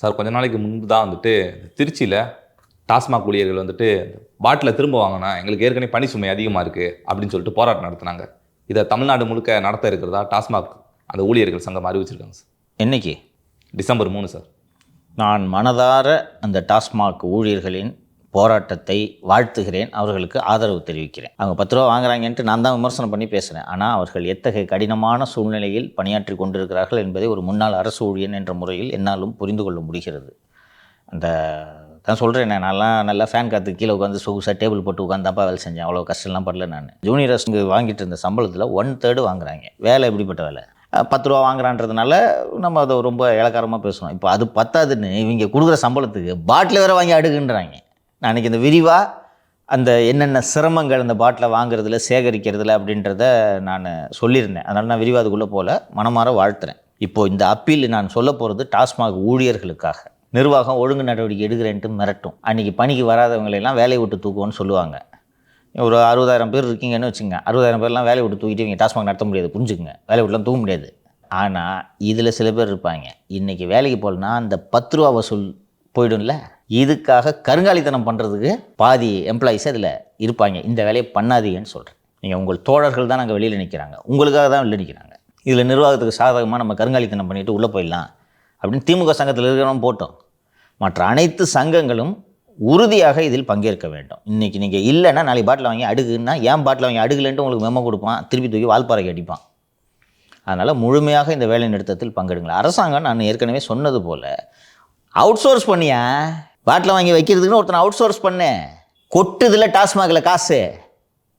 Sir கொஞ்ச நாளைக்கு முன்பு தான் வந்துட்டு திருச்சியில் டாஸ்மாக் ஊழியர்கள் வந்துட்டு பாட்டில் திரும்ப வாங்கினா எங்களுக்கு ஏற்கனவே பணி சுமை அதிகமாக இருக்குது அப்படின்னு சொல்லிட்டு போராட்டம் நடத்தினாங்க. இதை தமிழ்நாடு முழுக்க நடத்த இருக்கிறதா டாஸ்மாக் அந்த ஊழியர்கள் சங்கம் அறிவிச்சிருக்காங்க சார். என்னைக்கு? December 3 sir. நான் மனதார அந்த டாஸ்மாக் ஊழியர்களின் போராட்டத்தை வாழ்த்துகிறேன், அவர்களுக்கு ஆதரவு தெரிவிக்கிறேன். அவங்க 10 ரூபா வாங்குறாங்கன்ட்டு நான் தான் விமர்சனம் பண்ணி பேசுகிறேன். ஆனால் அவர்கள் எத்தகைய கடினமான சூழ்நிலையில் பணியாற்றி கொண்டிருக்கிறார்கள் என்பதை ஒரு முன்னாள் அரசு ஊழியன் என்ற முறையில் என்னாலும் புரிந்து கொள்ள முடிகிறது. அந்த தான் சொல்கிறேன், நான்லாம் நல்லா ஃபேன் காற்று கீழே உட்காந்து சொகுசாக டேபிள் போட்டு உட்காந்து தப்பா வேலை செஞ்சேன். அவ்வளோ கஷ்டம்லாம் படல. நான் ஜூனியர் அரசுக்கு வாங்கிட்டு இருந்த சம்பளத்தில் 1/3 வாங்குறாங்க. வேலை எப்படிப்பட்ட வேலை? 10 ரூபா வாங்குறான்றதுனால நம்ம அதை ரொம்ப இலக்காரமாக பேசுவோம். இப்போ அது பத்தாதுன்னு இவங்க கொடுக்குற சம்பளத்துக்கு பாட்டில் வேறு வாங்கி அடுக்குன்றாங்க. நான் இன்றைக்கி இந்த விரிவாக அந்த என்னென்ன சிரமங்கள் அந்த பாட்டில் வாங்குறதுல சேகரிக்கிறதுல அப்படின்றத நான் சொல்லியிருந்தேன். அதனால் நான் விரிவாக அதுக்குள்ளே போல மனமாற வாழ்த்துறேன். இப்போது இந்த அப்பீல் நான் சொல்ல போகிறது டாஸ்மாக் ஊழியர்களுக்காக. நிர்வாகம் ஒழுங்கு நடவடிக்கை எடுக்கிறேன்ட்டு மிரட்டும். அன்றைக்கி பணிக்கு வராதவங்களெல்லாம் வேலையை விட்டு தூக்குவோன்னு சொல்லுவாங்க. ஒரு 60,000 பேர் இருக்கீங்கன்னு வச்சுங்க. 60,000 பேர்லாம் வேலையை விட்டு தூக்கிட்டு இவங்க டாஸ்மாக் நடத்த முடியாது, புரிஞ்சுக்குங்க. வேலையை விட்டுலாம் தூக்க முடியாது. ஆனால் இதில் சில பேர் இருப்பாங்க, இன்றைக்கி வேலைக்கு போகலன்னா அந்த 10 ரூபா வசூல் போய்டும்ல, இதுக்காக கருங்காலித்தனம் பண்ணுறதுக்கு பாதி எம்ப்ளாயிஸ் அதில் இருப்பாங்க. இந்த வேலையை பண்ணாதீங்கன்னு சொல்கிறேன். நீங்கள் உங்கள் தோழர்கள் தான் அங்கே வெளியில் நிற்கிறாங்க, உங்களுக்காக தான் வெளில நிற்கிறாங்க. இதில் நிர்வாகத்துக்கு சாதகமாக நம்ம கருங்காலித்தனம் பண்ணிவிட்டு உள்ளே போயிடலாம் அப்படின்னு திமுக சங்கத்தில் இருக்கிறவங்க போட்டோம். மற்ற அனைத்து சங்கங்களும் உறுதியாக இதில் பங்கேற்க வேண்டும். இன்றைக்கி நீங்கள் இல்லைன்னா நாளைக்கு பாட்டில் வாங்கி அடுக்குன்னா ஏன் பாட்டில் வாங்கி அடுக்கலன்ட்டு உங்களுக்கு மெமோ கொடுப்பான், திருப்பி தூக்கி வால்பாறைக்கு அடிப்பான். அதனால் முழுமையாக இந்த வேலை நிறுத்தத்தில் பங்கெடுங்களேன். அரசாங்கம் நான் ஏற்கனவே சொன்னது போல் அவுட் சோர்ஸ் பண்ணியா, பாட்டில் வாங்கி வைக்கிறதுக்குன்னு ஒருத்தனை அவுட் சோர்ஸ் பண்ணேன். கொட்டுதில் டாஸ்மாகில் காசு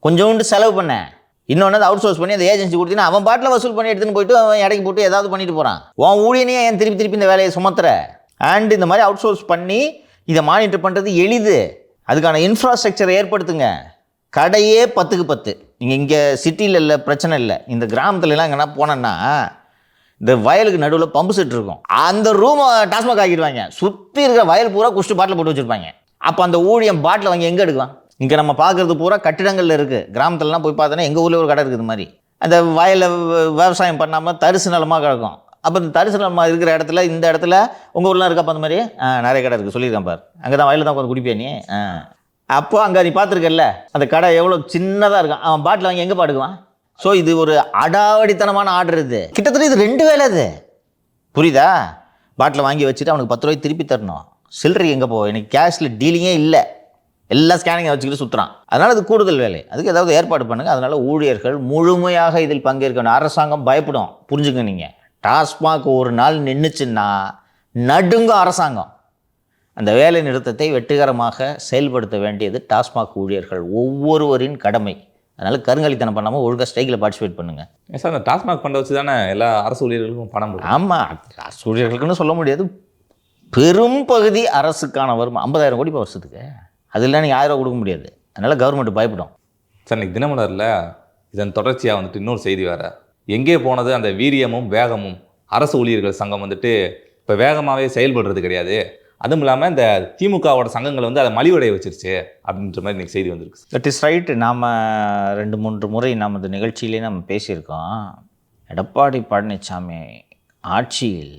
கொஞ்சோண்டு செலவு பண்ணேன். இன்னொன்று அவுட் சோர்ஸ் பண்ணி அந்த ஏஜென்சி கொடுத்தீங்கன்னா அவன் பாட்டில் வசூல் பண்ணி எடுத்துன்னு போயிட்டு அவன் இடைக்கு போட்டு ஏதாவது பண்ணிட்டு போகிறான். உன் ஊழியனையே ஏன் திருப்பி இந்த வேலையை சுமத்துற? அண்ட் இந்த மாதிரி அவுட் சோர்ஸ் பண்ணி இதை மானிட்டர் பண்ணுறது எளிது. அதுக்கான இன்ஃப்ராஸ்ட்ரக்சரை ஏற்படுத்துங்க. கடையே 10க்கு 10. நீங்கள் இங்கே சிட்டியில் இல்லை, பிரச்சனை இல்லை. இந்த கிராமத்துலலாம் எங்கன்னா போனேன்னா இந்த வயலுக்கு நடுவில் பம்பு செட் இருக்கும். அந்த ரூமை டாஸ்மாக் ஆக்கிடுவாங்க. சுற்றி இருக்கிற வயல் பூரா குஷ்டு பாட்டில் போட்டு வச்சுருப்பாங்க. அப்போ அந்த ஊழியம் பாட்டில் வாங்கி எங்கே எடுக்கலாம்? இங்கே நம்ம பார்க்குறது பூரா கட்டிடங்களில் இருக்குது. கிராமத்துலலாம் போய் பார்த்தோன்னா எங்கள் ஊரில் ஒரு கடை இருக்குது மாதிரி. அந்த வயலில் விவசாயம் பண்ணாமல் தரிசு நிலமாக கிடக்கும். அப்போ இந்த தரிசு நிலமாக இருக்கிற இடத்துல இந்த இடத்துல உங்கள் ஊர்லாம் இருக்கப்போ அந்த மாதிரி நிறைய கடை இருக்குது, சொல்லியிருக்கேன் பார். அங்கே தான் வயலில் தான் கொஞ்சம் குடிப்பே நீ. அப்போது அங்கே நீ பார்த்துருக்கல அந்த கடை எவ்வளோ சின்னதாக இருக்கும். அவன் பாட்டில் வாங்கி எங்கே பாடுக்குவான்? ஸோ இது ஒரு அடாவடித்தனமான ஆர்டர். இது கிட்டத்தட்ட இது 2 வேலை. அது புரியுதா? பாட்டில் வாங்கி வச்சுட்டு அவனுக்கு 10 ரூபாய் திருப்பி தரணும். சில்லறை எங்கே போ? எனக்கு கேஷில் டீலிங்கே இல்லை, எல்லாம் ஸ்கேனிங்கை வச்சுக்கிட்டு சுற்றுறான். அதனால் அது கூடுதல் வேலை. அதுக்கு ஏதாவது ஏற்பாடு பண்ணுங்கள். அதனால் ஊழியர்கள் முழுமையாக இதில் பங்கேற்கணும். அரசாங்கம் பயப்படும், புரிஞ்சுங்க. நீங்கள் டாஸ்மாக் ஒரு நாள் நின்றுச்சுன்னா நடுங்கும் அரசாங்கம். அந்த வேலை நிறுத்தத்தை வெற்றிகரமாக செயல்படுத்த வேண்டியது டாஸ்மாக் ஊழியர்கள் ஒவ்வொருவரின் கடமை. அதனால் கருங்காலித்தனம் பண்ணாமல் ஒழுங்காக ஸ்ட்ரைக்கில் பார்ட்டிசிபேட் பண்ணுங்கள். சார், அந்த டாஸ்மாக் ஃபண்டை வச்சு தானே எல்லா அரசு ஊழியர்களுக்கும் பணம்? ஆமாம், அரசு ஊழியர்களுக்குன்னு சொல்ல முடியாது. பெரும் பகுதி அரசுக்கான வரும் 50,000 கோடி வருஷத்துக்கு. அதில் நீங்கள் 1000 ரூபா கொடுக்க முடியாது. அதனால் கவர்மெண்ட் பயப்படும். சார், இன்னைக்கு தினமலரில் இதன் தொடர்ச்சியாக வந்துட்டு இன்னொரு செய்தி வேறு. எங்கே போனது அந்த வீரியமும் வேகமும்? அரசு ஊழியர்கள் சங்கம் வந்துட்டு இப்போ வேகமாகவே செயல்படுறது கிடையாது. அதுவும் இல்லாமல் இந்த திமுகவோட சங்கங்கள் வந்து அதை மலிவடைய வச்சிருச்சு அப்படின்ற மாதிரி இன்றைக்கி செய்தி வந்துருக்கு. That is right. நாம் 2-3 முறை நாம் இந்த நிகழ்ச்சியிலே நம்ம பேசியிருக்கோம். எடப்பாடி பழனிசாமி ஆட்சியில்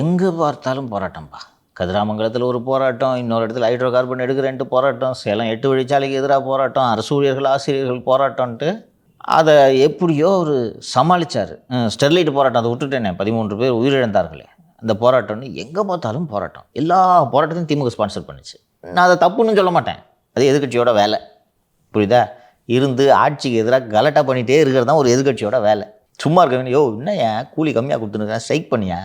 எங்கே பார்த்தாலும் போராட்டம்பா. கதிராமங்கலத்தில் ஒரு போராட்டம், இன்னொரு இடத்துல ஹைட்ரோ கார்பன் எடுக்கிறேன்ட்டு போராட்டம், சேலம் 8 வழிச்சாலைக்கு எதிராக போராட்டம், அரசு ஊழியர்கள் ஆசிரியர்கள் போராட்டம்ன்ட்டு அதை எப்படியோ ஒரு சமாளித்தார். ஸ்டெர்லைட் போராட்டம் அதை விட்டுட்டேனே, 13 பேர் உயிரிழந்தார்களே, அந்த போராட்டம்னு எங்கே பார்த்தாலும் போராட்டம். எல்லா போராட்டத்தையும் திமுக ஸ்பான்சர் பண்ணிச்சு. நான் அதை தப்புன்னு சொல்ல மாட்டேன், அது எதிர்கட்சியோட வேலை. புரியுதா? இருந்து ஆட்சிக்கு எதிராக கலட்டா பண்ணிகிட்டே இருக்கிறது தான் ஒரு எதிர்கட்சியோட வேலை. சும்மா இருக்க வேண்டிய, என்ன ஏன் கூலி கம்மியாக கொடுத்துருக்கேன், ஸ்ட்ரைக் பண்ணியா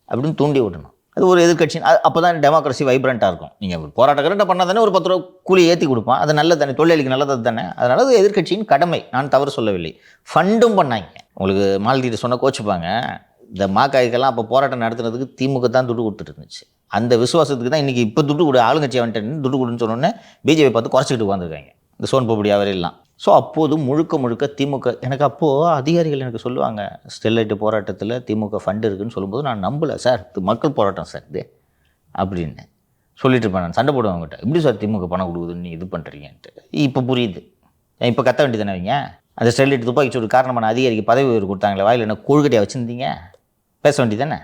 அப்படின்னு தூண்டி விடணும். அது ஒரு எதிர்கட்சி. அப்போ தான் டெமோக்ரஸி வைப்ரண்ட்டாக இருக்கும். நீங்கள் போராட்டம் கரெக்டாக பண்ணால் தானே ஒரு 10 ரூபா கூலி ஏற்றி கொடுப்பான். அது நல்லது தானே, தொழிலாளிக்கு நல்லது தானே. அதனால் அது எதிர்கட்சியின் கடமை, நான் தவறு சொல்லவில்லை. ஃபண்டும் பண்ணாங்க. உங்களுக்கு மாலத்தீட்டு சொன்ன கோச்சுப்பாங்க. இந்த மாக்காய்க்கெல்லாம் அப்போ போராட்டம் நடத்துனதுக்கு திமுக தான் துட்டு கொடுத்துட்டு இருந்துச்சு. அந்த விசுவாசத்துக்கு தான் இன்றைக்கி இப்போ துட்டு கொடு, ஆளுங்கட்சியை வந்துட்டு துட்டு கொடுன்னு சொன்னோன்னே பிஜேபி பார்த்து குறைச்சிக்கிட்டு உட்காந்துருக்காங்க, இந்த சோன்பப்படி அவரெல்லாம். ஸோ அப்போது முழுக்க திமுக. எனக்கு அப்போது அதிகாரிகள் எனக்கு சொல்லுவாங்க, ஸ்டெர்லைட் போராட்டத்தில் திமுக ஃபண்டு இருக்குதுன்னு சொல்லும்போது நான் நம்பலை. சார், இது மக்கள் போராட்டம் சார் இது அப்படின்னு சொல்லிட்டு இருப்பேன். நான் சண்டை போடுவேன் அவங்ககிட்ட, எப்படி சார் திமுக பணம் கொடுக்குதுன்னு நீ இது பண்ணுறீங்கன்ட்டு. இப்போ புரியுது. இப்போ கத்த வேண்டியது தானே வைங்க. அந்த ஸ்டெர்லைட் துப்பாக்கி சூடு காரணமான அதிகாரிக்கு பதவி உயர்வு கொடுத்தாங்களே, வாயில் என்ன கொழுக்கட்டையாக வச்சுருந்தீங்க? பேச வேண்டியது தானே.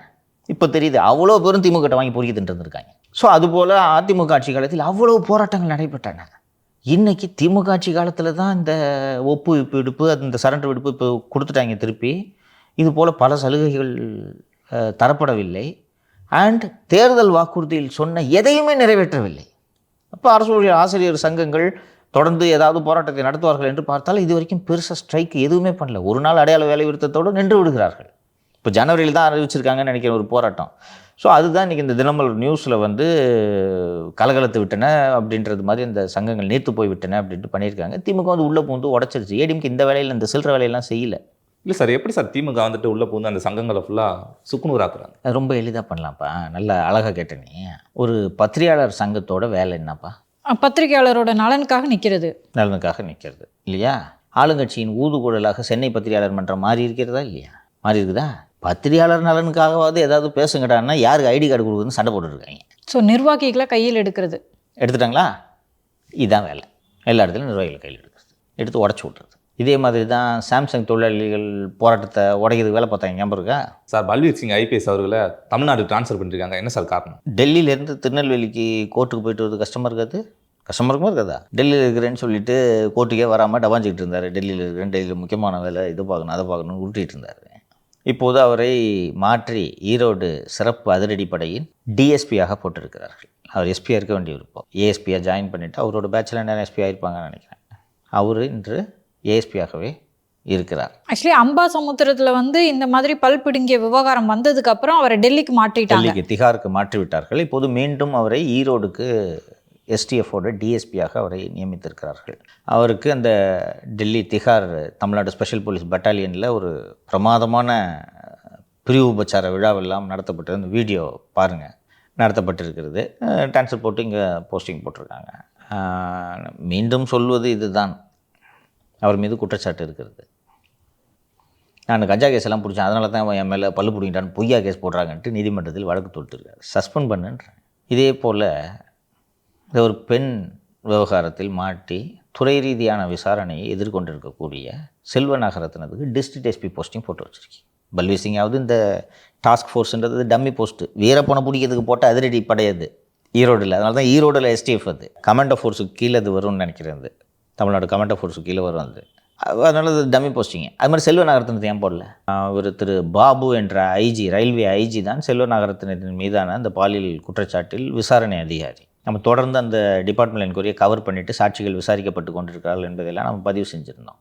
இப்போ தெரியுது அவ்வளோ பேரும் திமுக வாங்கி பொறுக்கிட்டு இருந்திருக்காங்க. ஸோ அதுபோல் அதிமுக ஆட்சி காலத்தில் அவ்வளோ போராட்டங்கள் நடைபெற்றன. இன்றைக்கி திமுக ஆட்சி காலத்தில் தான் இந்த விடுப்பு அந்த சரண்டர் விடுப்பு இப்போ கொடுத்துட்டாங்க திருப்பி. இது போல் பல சலுகைகள் தரப்படவில்லை. அண்ட் தேர்தல் வாக்குறுதியில் சொன்ன எதையுமே நிறைவேற்றவில்லை. அப்போ அரசு ஆசிரியர் சங்கங்கள் தொடர்ந்து ஏதாவது போராட்டத்தை நடத்துவார்கள் என்று பார்த்தால் இது வரைக்கும் பெருசாக ஸ்ட்ரைக் எதுவுமே பண்ணல. ஒரு நாள் அடையாள வேலை நிறுத்தத்தோடு நின்று விடுகிறார்கள். இப்போ ஜனவரியில் தான் அறிவிச்சிருக்காங்கன்னு நினைக்கிற ஒரு போராட்டம். ஸோ அதுதான் இன்றைக்கி இந்த தினமலர் நியூஸில் வந்து கலகலத்து விட்டன அப்படின்றது மாதிரி இந்த சங்கங்கள் நீர்த்து போய் விட்டன அப்படின்ட்டு பண்ணியிருக்காங்க. திமுக வந்து உள்ளே பூந்து உடச்சிருச்சு. ஏடிஎம்கே இந்த வேலையில் இந்த சில்லற வேலையெல்லாம் செய்யலை. இல்லை சார், எப்படி சார் திமுக வந்துட்டு உள்ளே பூந்து அந்த சங்கங்களை ஃபுல்லாக சுக்குநூறாக்குறாங்க? அது ரொம்ப எளிதாக பண்ணலாம்ப்பா. நல்லா அழகாக கேட்டேனே. ஒரு பத்திரிகையாளர் சங்கத்தோட வேலை என்னப்பா? பத்திரிகையாளரோட நலனுக்காக நிற்கிறது. நலனுக்காக நிற்கிறது இல்லையா? ஆளுங்கட்சியின் ஊதுகுழலாக சென்னை பத்திரிகையாளர் மன்றம் மாறி இருக்கிறதா இல்லையா? மாறி இருக்குதா? பத்திரிகையாளர் நலனுக்காகவாவது ஏதாவது பேசுங்கடான்னா யாருக்கு ஐடி கார்டு கொடுக்குதுன்னு சண்டை போட்டுருக்காங்க. ஸோ நிர்வாகிகளை கையில் எடுக்கிறது. எடுத்துட்டாங்களா? இதுதான் வேலை. எல்லா இடத்துலையும் நிர்வாகிகளை கையில் எடுக்கிறது, எடுத்து உடச்சி விட்றது. இதே மாதிரி தான் சாம்சங் தொழிலாளிகள் போராட்டத்தை உடைக்கிறதுக்கு வேலை பார்த்தாங்க. ஞாபகம் இருக்கா சார்? பல்வீர் சிங் ஐபிஎஸ் அவர்களை தமிழ்நாடு ட்ரான்ஸ்ஃபர் பண்ணியிருக்காங்க. என்ன சார் காரணம்? டெல்லியிலேருந்து திருநெல்வேலிக்கு கோர்ட்டுக்கு போயிட்டு வருது கஷ்டமாக இருக்காது? கஷ்டமாக இருக்காதா? டெல்லியில் இருக்கிறேன்னு சொல்லிட்டு கோர்ட்டுக்கே வராமல் டபாஞ்சிக்கிட்டு இருந்தார். டெல்லியில் இருக்கிறேன், டெல்லியில் முக்கியமான வேலை இதை பார்க்கணும் அதை பார்க்கணும்னு உருட்டிகிட்டு இருந்தார். இப்போது அவரை மாற்றி ஈரோடு சிறப்பு அதிரடிப்படையின் டிஎஸ்பியாக போட்டிருக்கிறார்கள். அவர் எஸ்பியாக இருக்க வேண்டிய விருப்பம். ஏஎஸ்பியாக ஜாயின் பண்ணிவிட்டு அவரோட பேச்சில் என்ன எஸ்பி ஆகிருப்பாங்கன்னு நினைக்கிறேன். அவர் இன்று ஏஎஸ்பியாகவே இருக்கிறார். ஆக்சுவலி அம்பாசமுத்திரத்தில் வந்து இந்த மாதிரி பல் பிடுங்கிய விவகாரம் வந்ததுக்கப்புறம் அவரை டெல்லிக்கு மாற்றிட்டாங்க. டெல்லிக்கு திகாருக்கு மாற்றி விட்டார்கள். இப்போது மீண்டும் அவரை ஈரோடுக்கு எஸ்டிஎஃபோட டிஎஸ்பியாக அவரை நியமித்திருக்கிறார்கள். அவருக்கு அந்த டெல்லி திகார் தமிழ்நாடு ஸ்பெஷல் போலீஸ் பட்டாலியனில் ஒரு பிரமாதமான பிரிவு உபச்சார விழாவெல்லாம் நடத்தப்பட்டது. அந்த வீடியோ பாருங்கள், நடத்தப்பட்டிருக்கிறது. ட்ரான்ஸ்ஃபர் போட்டு இங்கே போஸ்டிங் போட்டிருக்காங்க. மீண்டும் சொல்வது இதுதான், அவர் மீது குற்றச்சாட்டு இருக்கிறது. நான் கஞ்சா கேஸ் எல்லாம் பிடிச்சேன், அதனால தான் என் மேலே பல்லு பிடிங்கிட்டான்னு பொய்யா கேஸ் போடுறாங்கன்ட்டு நீதிமன்றத்தில் வழக்கு தொடுத்துருக்காரு. சஸ்பெண்ட் பண்ணுன்றேன். இதே போல் ஒரு பெண் விவகாரத்தில் மாட்டி துறை ரீதியான விசாரணையை எதிர்கொண்டிருக்கக்கூடிய செல்வ நாகரத்னத்துக்கு டிஸ்ட்ரிக்ட் எஸ்பி போஸ்டிங் போட்டு வச்சுருக்கேன். பல்வீர் சிங்காவது இந்த டாஸ்க் ஃபோர்ஸுன்றது டம்மி போஸ்ட்டு, வீரப்பனை பிடிக்கிறதுக்கு போட்ட அதிரடி படையது ஈரோடில். அதனால தான் ஈரோடில் எஸ்டிஎஃப் அது கமாண்டோ ஃபோர்ஸுக்கு கீழே அது வரும்னு நினைக்கிறேன். அது தமிழ்நாடு கமாண்டோ ஃபோர்ஸுக்கு கீழே வரும். அது அதனால அது டம்மி போஸ்டிங்க. அது மாதிரி செல்வ நாகரத்னத்தை ஏன் போடல? ஒரு திரு பாபு என்ற ஐஜி, ரயில்வே ஐஜி தான் செல்வ நாகரத்னத்தின் மீதான அந்த பாலியல் குற்றச்சாட்டில் விசாரணை அதிகாரி. நம்ம தொடர்ந்து அந்த டிபார்ட்மெண்ட் என்கொயரியை கவர் பண்ணிவிட்டு சாட்சிகள் விசாரிக்கப்பட்டு கொண்டிருக்கிறார்கள் என்பதெல்லாம் நம்ம பதிவு செஞ்சுருந்தோம்.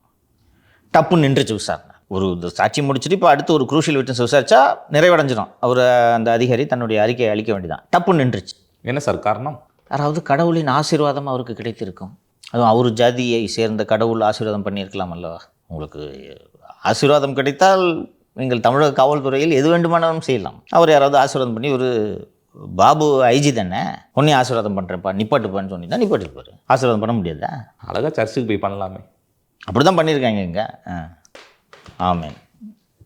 டப்பு நின்றுச்சு விசாரணை. ஒரு சாட்சி முடிச்சுட்டு இப்போ அடுத்து ஒரு குரூஷியல் விட்னஸ் விசாரிச்சா நிறைவடைஞ்சிடும். அவர் அந்த அதிகாரி தன்னுடைய அறிக்கையை அளிக்க வேண்டியதான். டப்பு நின்றுச்சு. என்ன சார் காரணம்? யாராவது கடவுளின் ஆசீர்வாதம் அவருக்கு கிடைத்திருக்கும். அதுவும் அவர் ஜாதியை சேர்ந்த கடவுள் ஆசீர்வாதம் பண்ணியிருக்கலாம் அல்லவா? உங்களுக்கு ஆசீர்வாதம் கிடைத்தால் நீங்கள் தமிழக காவல்துறையில் எது வேண்டுமானாலும் செய்யலாம். அவர் யாராவது ஆசீர்வாதம் பண்ணி ஒரு பாபு ஐஜி தானே, உன்னையும் ஆசீர்வாதம் பண்ணுறேன்ப்பா நிப்பாட்டுப்பான்னு சொன்னீங்கன்னா நிப்பாட்டுப்பாரு. ஆசீர்வாதம் பண்ண முடியாதா? அழகாக சர்ச்சுக்கு போய் பண்ணலாமே. அப்படி தான் பண்ணியிருக்காங்க இங்கே. ஆமேன்.